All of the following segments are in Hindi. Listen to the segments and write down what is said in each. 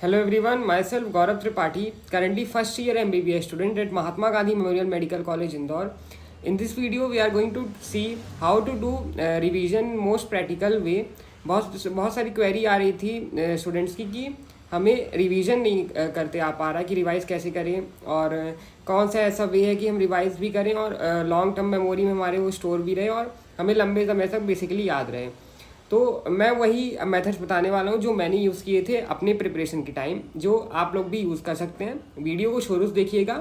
Hello everyone, myself Gaurav Tripathi, currently first year MBBS student at Mahatma Gandhi Memorial Medical College Indore. In this video we are going to see how to do revision most practical way. बहुत सारी क्वेरी आ रही थी स्टूडेंट्स की कि हमें रिवीजन नहीं करते आ पा रहा कि रिवाइज कैसे करें और कौन सा ऐसा वे है कि हम रिवाइज भी करें और लॉन्ग टर्म मेमोरी में हमारे वो स्टोर भी रहे और हमें लंबे समय तक बेसिकली याद रहे। तो मैं वही मेथड्स बताने वाला हूँ जो मैंने यूज़ किए थे अपने प्रिपरेशन के टाइम, जो आप लोग भी यूज़ कर सकते हैं। वीडियो को शुरू से देखिएगा।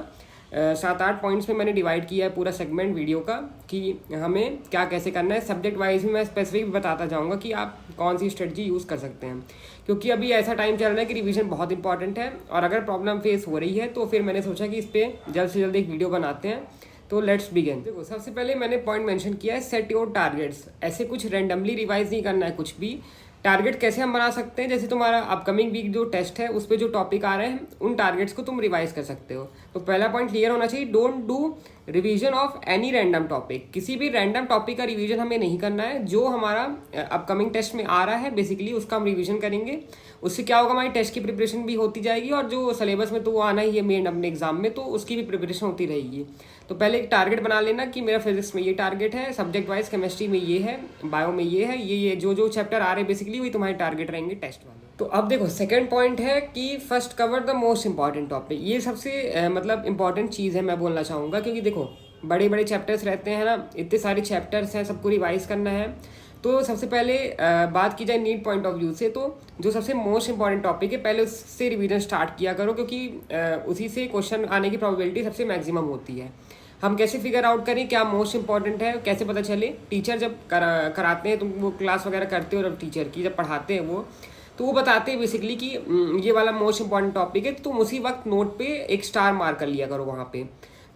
7-8 पॉइंट्स में मैंने डिवाइड किया है पूरा सेगमेंट वीडियो का कि हमें क्या कैसे करना है। सब्जेक्ट वाइज भी मैं स्पेसिफिक बताता जाऊँगा कि आप कौन सी स्ट्रेटजी यूज़ कर सकते हैं, क्योंकि अभी ऐसा टाइम चल रहा है कि रिवीजन बहुत इंपॉर्टेंट है और अगर प्रॉब्लम फेस हो रही है तो फिर मैंने सोचा कि इस पर जल्द से जल्द एक वीडियो बनाते हैं। तो लेट्स बिगिन। देखो, सबसे पहले मैंने पॉइंट मेंशन किया है सेट योर टारगेट्स। ऐसे कुछ रैंडमली रिवाइज नहीं करना है कुछ भी। टारगेट कैसे हम बना सकते हैं, जैसे तुम्हारा अपकमिंग वीक जो टेस्ट है उस पर जो टॉपिक आ रहे हैं उन टारगेट्स को तुम रिवाइज कर सकते हो। तो पहला पॉइंट क्लियर होना चाहिए, don't do revision of any random topic. किसी भी रैंडम टॉपिक का रिवीजन हमें नहीं करना है। जो हमारा अपकमिंग टेस्ट में आ रहा है बेसिकली उसका हम रिवीजन करेंगे। उससे क्या होगा, हमारी टेस्ट की प्रिपरेशन भी होती जाएगी और जो सिलेबस में तो वो आना ही है मेन अपने एग्जाम में, तो उसकी भी प्रिपरेशन होती रहेगी। तो पहले एक टारगेट बना लेना कि मेरा फिजिक्स में ये टारगेट है, सब्जेक्ट वाइज केमिस्ट्री में ये है, बायो में ये है, ये जो चैप्टर आ रहे हैं बेसिकली वही तुम्हारे टारगेट रहेंगे टेस्ट वाले। तो अब देखो, सेकंड पॉइंट है कि first cover the most important topic. ये सबसे मतलब इंपॉर्टेंट चीज़ है मैं बोलना चाहूँगा, क्योंकि देखो बड़े बड़े चैप्टर्स रहते हैं ना, इतने सारे चैप्टर्स हैं, सबको रिवाइज करना है। तो सबसे पहले बात की जाए नीट पॉइंट ऑफ व्यू से, तो जो सबसे मोस्ट इंपॉर्टेंट टॉपिक है पहले उससे रिवीजन स्टार्ट किया करो, क्योंकि उसी से क्वेश्चन आने की प्रोबेबिलिटी सबसे मैक्सिमम होती है। हम कैसे फिगर आउट करें क्या मोस्ट इंपॉर्टेंट है, कैसे पता चले? टीचर जब कराते हैं, तुम वो क्लास वगैरह करते हो, जब टीचर की जब पढ़ाते हैं वो, तो वो बताते हैं बेसिकली कि ये वाला मोस्ट इंपॉर्टेंट टॉपिक है, तो तुम उसी वक्त नोट पे एक स्टार मार्क कर लिया करो वहाँ पे।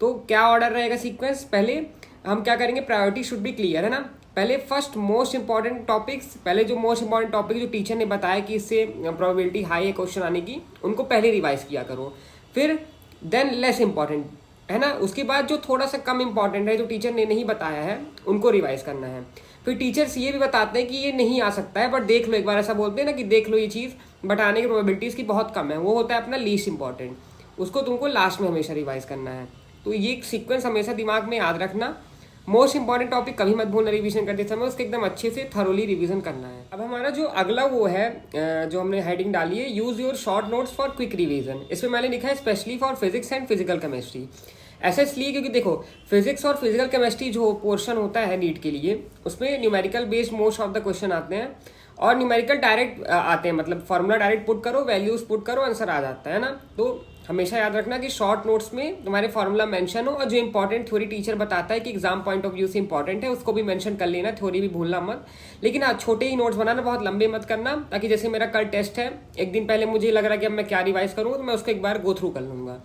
तो क्या ऑर्डर रहेगा, सीक्वेंस? पहले हम क्या करेंगे, प्रायोरिटी शुड बी क्लियर, है ना। पहले फर्स्ट मोस्ट इंपॉर्टेंट टॉपिक्स, पहले जो मोस्ट इंपॉर्टेंट टॉपिक जो टीचर ने बताया कि इससे प्रोबेबिलिटी हाई है क्वेश्चन आने की, उनको पहले रिवाइज किया करो। फिर देन लेस इंपॉर्टेंट, है ना। उसके बाद जो थोड़ा सा कम इंपॉर्टेंट है, जो टीचर ने नहीं बताया है, उनको रिवाइज करना है। फिर टीचर्स ये भी बताते हैं कि ये नहीं आ सकता है बट देख लो एक बार, ऐसा बोलते हैं ना कि देख लो ये चीज़, बट आने की प्रोबेबिलिटी इसकी बहुत कम है। वो होता है अपना लीस्ट इंपॉर्टेंट, उसको तुमको लास्ट में हमेशा रिवाइज करना है। तो ये सीक्वेंस हमेशा दिमाग में याद रखना। मोस्ट इंपॉर्टेंट टॉपिक कभी मत भूलना रिवीजन करते समय, उसके एकदम अच्छे से थरोली रिवीजन करना है। अब हमारा जो अगला वो है, जो हमने हेडिंग डाली है, use your short notes for quick revision. इसमें मैंने लिखा है specially for physics and physical chemistry. ऐसा इसलिए क्योंकि देखो, फिजिक्स और फिजिकल केमिस्ट्री जो पोर्शन होता है नीट के लिए, उसमें numerical based most of the question आते हैं और न्यूमेरिकल डायरेक्ट आते हैं, मतलब फॉर्मूला डायरेक्ट पुट करो, वैल्यूज पुट करो, आंसर आ जाता है ना। तो हमेशा याद रखना कि शॉर्ट नोट्स में तुम्हारे फॉर्मूला मेंशन हो और जो इंपॉर्टेंट थ्योरी टीचर बताता है कि एग्जाम पॉइंट ऑफ व्यू से इंपॉर्टेंट है उसको भी मेंशन कर लेना, थ्योरी भी भूलना मत। लेकिन हाँ, छोटे ही नोट्स बनाना, बहुत लंबे मत करना, ताकि जैसे मेरा कल टेस्ट है, एक दिन पहले मुझे लग रहा है कि अब मैं क्या रिवाइज करूँगा, तो मैं उसको एक बार गो थ्रू कर लूँगा।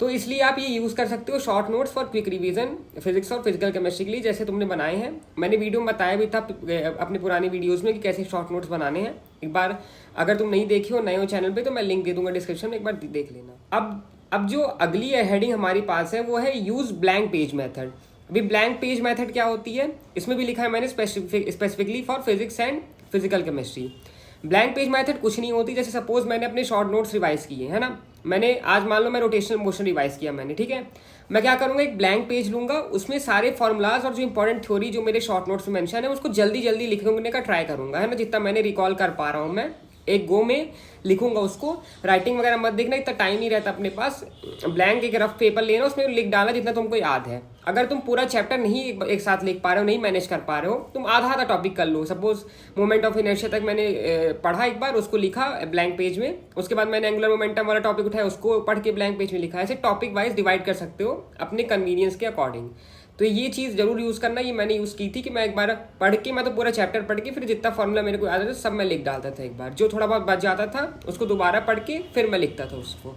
तो इसलिए आप ये यूज़ कर सकते हो short notes for quick revision physics और फिजिकल केमिस्ट्री के लिए, जैसे तुमने बनाए हैं। मैंने वीडियो में बताया भी था अपनी पुरानी वीडियोस में कि कैसे शॉर्ट नोट्स बनाने हैं। एक बार अगर तुम नहीं देखे हो, नए हो चैनल पे, तो मैं लिंक दे दूंगा डिस्क्रिप्शन में, एक बार देख लेना। अब जो अगली हेडिंग हमारे पास है वो है यूज ब्लैंक पेज मेथड। अभी ब्लैंक पेज मेथड क्या होती है, इसमें भी लिखा है मैंने specifically for physics and physical chemistry. Blank page method कुछ नहीं होती। जैसे सपोज मैंने अपने शॉर्ट नोट्स रिवाइज किए, है ना, मैंने आज मान लो मैं रोटेशनल मोशन रिवाइज किया मैंने, ठीक है। मैं क्या करूँगा, एक ब्लैंक पेज लूंगा, उसमें सारे फॉर्मूलाज और जो इंपॉर्टेंट थ्योरी जो मेरे शॉर्ट नोट्स में मेंशन है उसको जल्दी जल्दी लिखने का ट्राई करूंगा, है ना, जितना मैंने रिकॉल कर पा रहा हूँ मैं एक गो में लिखूंगा उसको। राइटिंग वगैरह मत देखना, इतना टाइम नहीं रहता अपने पास। ब्लैंक एक रफ पेपर लेना, उसमें लिख डालना जितना तुमको याद है। अगर तुम पूरा चैप्टर नहीं एक साथ लिख पा रहे हो, नहीं मैनेज कर पा रहे हो, तुम आधा आधा टॉपिक कर लो। सपोज मोमेंट ऑफ इनर्शिया तक मैंने पढ़ा एक बार, उसको लिखा ब्लैंक पेज में, उसके बाद मैंने एंगुलर मोमेंटम वाला टॉपिक उठाया, उसको पढ़ के ब्लैंक पेज में लिखा। ऐसे टॉपिक वाइज डिवाइड कर सकते हो अपने कन्वीनियंस के अकॉर्डिंग। तो ये चीज़ जरूर यूज़ करना। ये मैंने यूज़ की थी कि मैं एक बार पढ़ के, मैं तो पूरा चैप्टर पढ़ के फिर जितना फॉर्मूला मेरे को याद आता था सब मैं लिख डालता था एक बार। जो थोड़ा बहुत बच जाता था उसको दोबारा पढ़ के फिर मैं लिखता था उसको।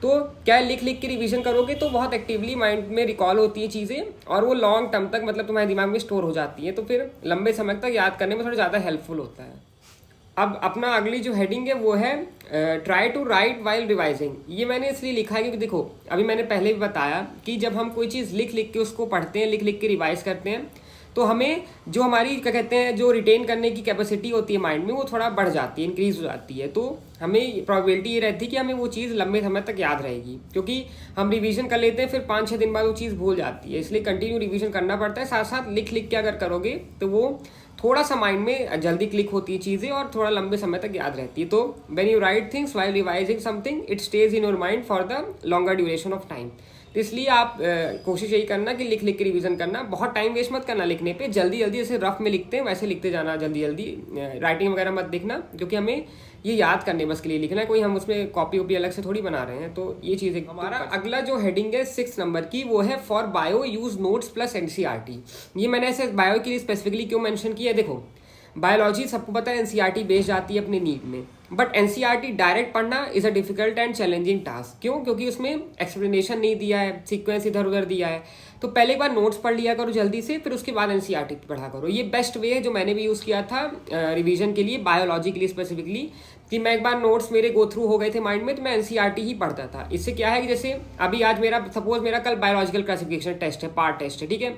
तो क्या लिख लिख के रिवीजन करोगे तो बहुत एक्टिवली माइंड में रिकॉल होती है चीज़ें और वो लॉन्ग टर्म तक मतलब तुम्हारे दिमाग में स्टोर हो जाती है, तो फिर लंबे समय तक याद करने में थोड़ा ज़्यादा हेल्पफुल होता है। अब अपना अगली जो हेडिंग है वो है try to write while revising. ये मैंने इसलिए लिखा है क्योंकि देखो, अभी मैंने पहले भी बताया कि जब हम कोई चीज़ लिख लिख के उसको पढ़ते हैं, लिख लिख के रिवाइज करते हैं, तो हमें जो हमारी क्या कहते हैं जो रिटेन करने की कैपेसिटी होती है माइंड में वो थोड़ा बढ़ जाती है, इंक्रीज हो जाती है। तो हमें प्रोबेबिलिटी ये रहती है कि हमें वो चीज़ लंबे समय तक याद रहेगी, क्योंकि हम रिवीजन कर लेते हैं फिर 5-6 दिन बाद वो चीज़ भूल जाती है। इसलिए कंटिन्यू रिवीजन करना पड़ता है, साथ साथ लिख लिख के अगर करोगे तो वो थोड़ा सा माइंड में जल्दी क्लिक होती है चीज़ें और थोड़ा लंबे समय तक याद रहती है। तो when you right things while revising something it stage in your mind for the longer duration of time. तो इसलिए आप कोशिश यही करना कि लिख लिख के रिवीजन करना, बहुत टाइम वेस्ट मत करना लिखने पे, जल्दी जल्दी जैसे रफ में लिखते हैं वैसे लिखते जाना, जल्दी जल्दी राइटिंग वगैरह मत देखना, क्योंकि हमें ये याद करने बस के लिए लिखना है, कोई हम उसमें कॉपी वॉपी अलग से थोड़ी बना रहे हैं। तो ये चीज़ एक हमारा अगला जो हेडिंग है 6 नंबर की, वो है for bio use notes plus NCERT. ये मैंने ऐसे बायो के लिए स्पेसिफिकली क्यों मेंशन किया है, देखो बायोलॉजी सबको पता है एनसीईआरटी बेस्ड आती है अपने नीड में, बट एनसीईआरटी डायरेक्ट पढ़ना is a difficult and challenging task. क्यों? क्योंकि उसमें एक्सप्लेनेशन नहीं दिया है, सीक्वेंस इधर उधर दिया है। तो पहले एक बार नोट्स पढ़ लिया करो जल्दी से, फिर उसके बाद एनसीईआरटी पढ़ा करो। ये बेस्ट वे है जो मैंने भी यूज़ किया था रिवीजन के लिए, बायोलॉजी के लिए स्पेसिफिकली, कि मैं एक बार नोट्स मेरे गो थ्रू हो गए थे माइंड में तो मैं एनसीईआरटी ही पढ़ता था। इससे क्या है कि जैसे अभी आज मेरा सपोज मेरा कल बायोलॉजिकल क्लासिफिकेशन टेस्ट है, पार्ट टेस्ट है, ठीक है,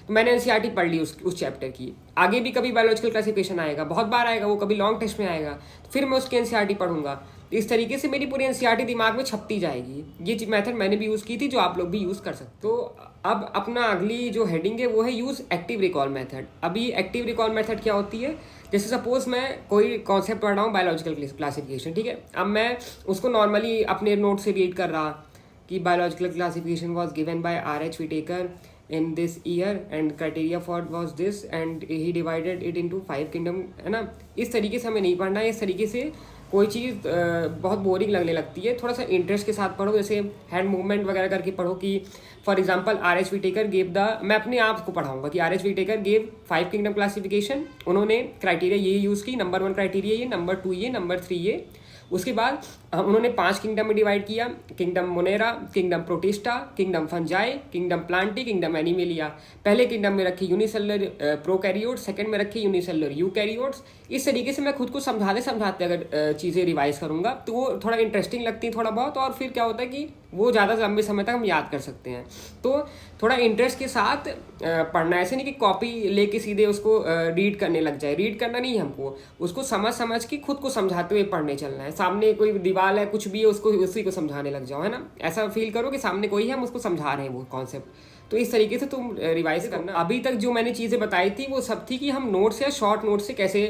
तो मैंने एनसीईआरटी पढ़ ली उस चैप्टर की। आगे भी कभी बायोलॉजिकल क्लासिफिकेशन आएगा, बहुत बार आएगा वो, कभी लॉन्ग टेस्ट में आएगा, तो फिर मैं उसकी एनसीईआरटी पढ़ूंगा। इस तरीके से मेरी पूरी एनसीईआरटी दिमाग में छपती जाएगी। ये मेथड मैंने भी यूज़ की थी, जो आप लोग भी यूज़ कर सकते। तो अब अपना अगली जो हेडिंग है वो है यूज़ एक्टिव रिकॉल मेथड। अभी एक्टिव रिकॉल मेथड क्या होती है, जैसे सपोज मैं कोई कॉन्सेप्ट पढ़ रहा हूँ बायोलॉजिकल क्लासिफिकेशन, ठीक है, अब मैं उसको नॉर्मली अपने नोट से रीड कर रहा कि biological classification was given by R.H. Whittaker in this year and criteria for was this and he divided it into 5 kingdom, है ना। इस तरीके से हमें नहीं पढ़ना है। इस तरीके से कोई चीज़ बहुत बोरिंग लगने लगती है। थोड़ा सा इंटरेस्ट के साथ पढ़ो, जैसे हैंड मूवमेंट वगैरह करके पढ़ो कि for example R.H. Whittaker gave the, मैं अपने आप को पढ़ाऊंगा कि R.H. Whittaker gave 5 kingdom classification, उन्होंने क्राइटेरिया ये यूज़ की, नंबर 1 क्राइटेरिया ये, नंबर 2 ये, नंबर 3 ये। उसके बाद उन्होंने 5 किंगडम में डिवाइड किया, kingdom Monera, kingdom protista, kingdom fungi, kingdom Plantae, kingdom animalia. पहले किंगडम में रखी यूनिसेलुलर प्रोकैरियोट, सेकंड में रखी यूनिसेलुलर यूकैरियोट्स। इस तरीके से मैं खुद को समझाते समझाते अगर चीज़ें रिवाइज करूँगा तो वो थोड़ा इंटरेस्टिंग लगती है थोड़ा बहुत, और फिर क्या होता है कि वो ज़्यादा लंबे समय तक हम याद कर सकते हैं। तो थोड़ा इंटरेस्ट के साथ पढ़ना, ऐसे नहीं कि कॉपी लेके सीधे उसको रीड करने लग जाए। रीड करना नहीं, हमको उसको समझ समझ के खुद को समझाते हुए पढ़ने चलना है। सामने कोई दीवार है, कुछ भी है, उसको उसी को समझाने लग जाओ, है ना। ऐसा फील करो कि सामने कोई है, हम उसको समझा रहे हैं वो कॉन्सेप्ट। तो इस तरीके से तुम रिवाइज करना। अभी तक जो मैंने चीज़ें बताई थी वो सब थी कि हम नोट्स या शॉर्ट नोट्स से कैसे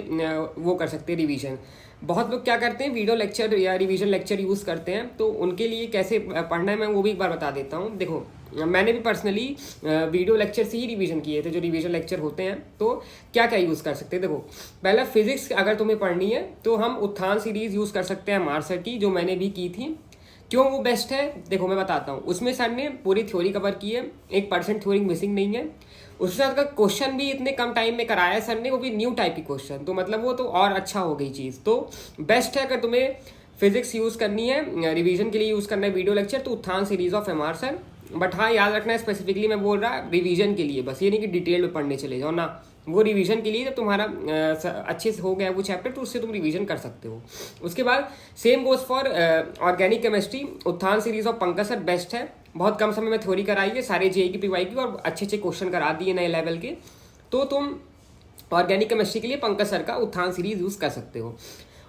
वो कर सकते हैं रिवीजन। बहुत लोग क्या करते हैं, वीडियो लेक्चर या रिवीजन लेक्चर यूज़ करते हैं, तो उनके लिए कैसे पढ़ना है मैं वो भी एक बार बता देता हूँ। देखो मैंने भी पर्सनली वीडियो लेक्चर से ही रिवीजन किए थे, जो रिवीजन लेक्चर होते हैं। तो क्या क्या यूज़ कर सकते हैं, देखो पहला फिजिक्स अगर तुम्हें पढ़नी है तो हम उत्थान सीरीज़ यूज़ कर सकते हैं मार सर की, जो मैंने भी की थी। क्यों वो बेस्ट है, देखो मैं बताता हूँ। उसमें सर ने पूरी थ्योरी कवर की है, 1% थ्योरी मिसिंग नहीं है। उसके साथ का क्वेश्चन भी इतने कम टाइम में कराया है सर ने, वो भी न्यू टाइप की क्वेश्चन, तो मतलब वो तो और अच्छा हो गई चीज़। तो बेस्ट है अगर तुम्हें फिजिक्स यूज़ करनी है, रिवीजन के लिए यूज़ करना है वीडियो लेक्चर, तो उत्थान series of MR sir. But हाँ याद रखना है, स्पेसिफिकली मैं बोल रहा रिवीजन के लिए, बस ये नहीं कि डिटेल में पढ़ने चले जाओ ना, वो रिवीजन के लिए। जब तुम्हारा अच्छे से हो गया वो चैप्टर तो उससे तुम रिवीजन कर सकते हो। उसके बाद same goes for organic chemistry, Utthan series of Pankaj sir best है। बहुत कम समय में थ्योरी कराई है, सारे JEE की PY की, और अच्छे अच्छे क्वेश्चन करा दिए नए लेवल के। तो तुम ऑर्गेनिक केमिस्ट्री के लिए पंकज सर का उत्थान सीरीज यूज़ कर सकते हो।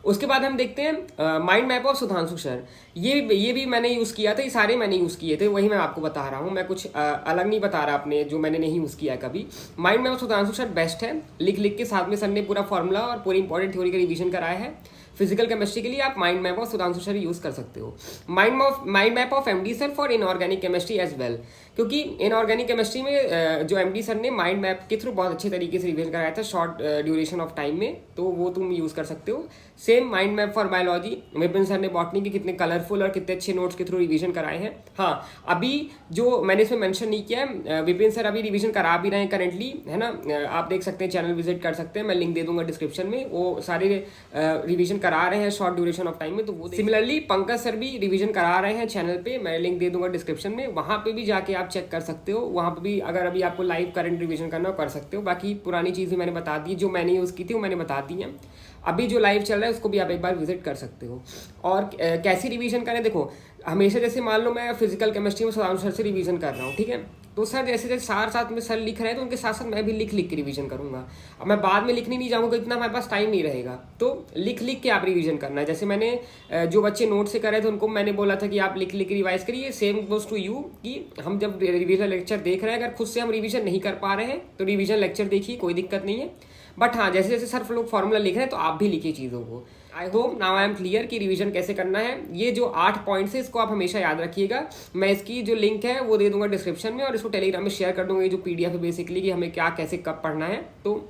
उसके बाद हम देखते हैं mind map of Sudhanshu sir. ये भी मैंने यूज़ किया था, ये सारे मैंने यूज़ किए थे, वही मैं आपको बता रहा हूँ। मैं कुछ अलग नहीं बता रहा अपने जो मैंने नहीं यूज़ किया कभी। Mind map of Sudhanshu sir best है, लिख लिख के साथ में सर ने पूरा फॉर्मूला और पूरी इंपॉर्टेंट थ्योरी का रिवीजन कराया है। फिजिकल केमिस्ट्री के लिए आप mind map of Sudhanshu sir use कर सकते हो। Mind map of MD sir for inorganic chemistry as well, क्योंकि इनऑर्गेनिक केमिस्ट्री में जो MD सर ने माइंड मैप के थ्रू बहुत अच्छे तरीके से रिवीजन कराया था शॉर्ट ड्यूरेशन ऑफ टाइम में, तो वो तुम यूज़ कर सकते हो। Same mind map for biology, Vipin sir ने बॉटनी के कितने कलरफुल और कितने अच्छे नोट्स के थ्रू रिवीजन कराए हैं। हाँ अभी जो मैंने इसमें मेंशन नहीं किया है, विपिन सर अभी रिवीजन करा भी रहे हैं करंटली, है ना। आप देख सकते हैं, चैनल विजिट कर सकते हैं, मैं लिंक दे दूंगा डिस्क्रिप्शन में। वो सारे रिवीजन करा रहे हैं शॉर्ट ड्यूरेशन ऑफ टाइम में, तो वो सिमिलरली पंकज सर भी रिवीजन करा रहे हैं चैनल पे, मैं लिंक दे दूंगा डिस्क्रिप्शन में, वहाँ पे भी जाके आप चेक कर सकते हो। वहाँ पे भी अगर अभी आपको लाइव करंट रिवीजन करना हो कर सकते हो। बाकी पुरानी चीज़ें मैंने बता दी, जो मैंने यूज़ की थी वो मैंने बता दी हैं। अभी जो लाइव चल रहा है उसको भी आप एक बार विजिट कर सकते हो। और कैसी रिवीजन करें, देखो हमेशा जैसे मान लो मैं फिजिकल केमिस्ट्री में सुधांशु सर से रिवीजन कर रहा हूँ, ठीक है, तो सर जैसे जैसे साथ साथ में सर लिख रहे हैं तो उनके साथ साथ मैं भी लिख लिख के रिवीजन करूंगा। अब मैं बाद में लिखने नहीं जाऊंगा, इतना हमारे पास टाइम नहीं रहेगा, तो लिख लिख के आप रिवीजन करना है। जैसे मैंने जो बच्चे नोट से कर रहे थे उनको मैंने बोला था कि आप लिख लिख के रिवाइज करिए, सेम गोज टू यू कि हम जब रिवीजन लेक्चर देख रहे हैं, अगर खुद से हम रिवीजन नहीं कर पा रहे हैं तो रिवीजन लेक्चर देखिए, कोई दिक्कत नहीं है। बट हाँ, जैसे जैसे सर लोग फॉर्मूला लिख रहे हैं तो आप भी लिखिए चीज़ों को। I hope now I am clear कि रिवीजन कैसे करना है। ये जो 8 पॉइंट्स है इसको आप हमेशा याद रखिएगा। मैं इसकी जो लिंक है वो दे दूंगा डिस्क्रिप्शन में, और इसको टेलीग्राम में शेयर कर दूंगा, ये जो PDF है बेसिकली कि हमें क्या कैसे कब पढ़ना है, तो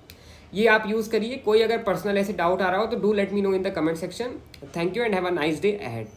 ये आप यूज़ करिए। कोई अगर पर्सनल ऐसे डाउट आ रहा हो तो do let me know in the comment section. Thank you and have a nice day ahead.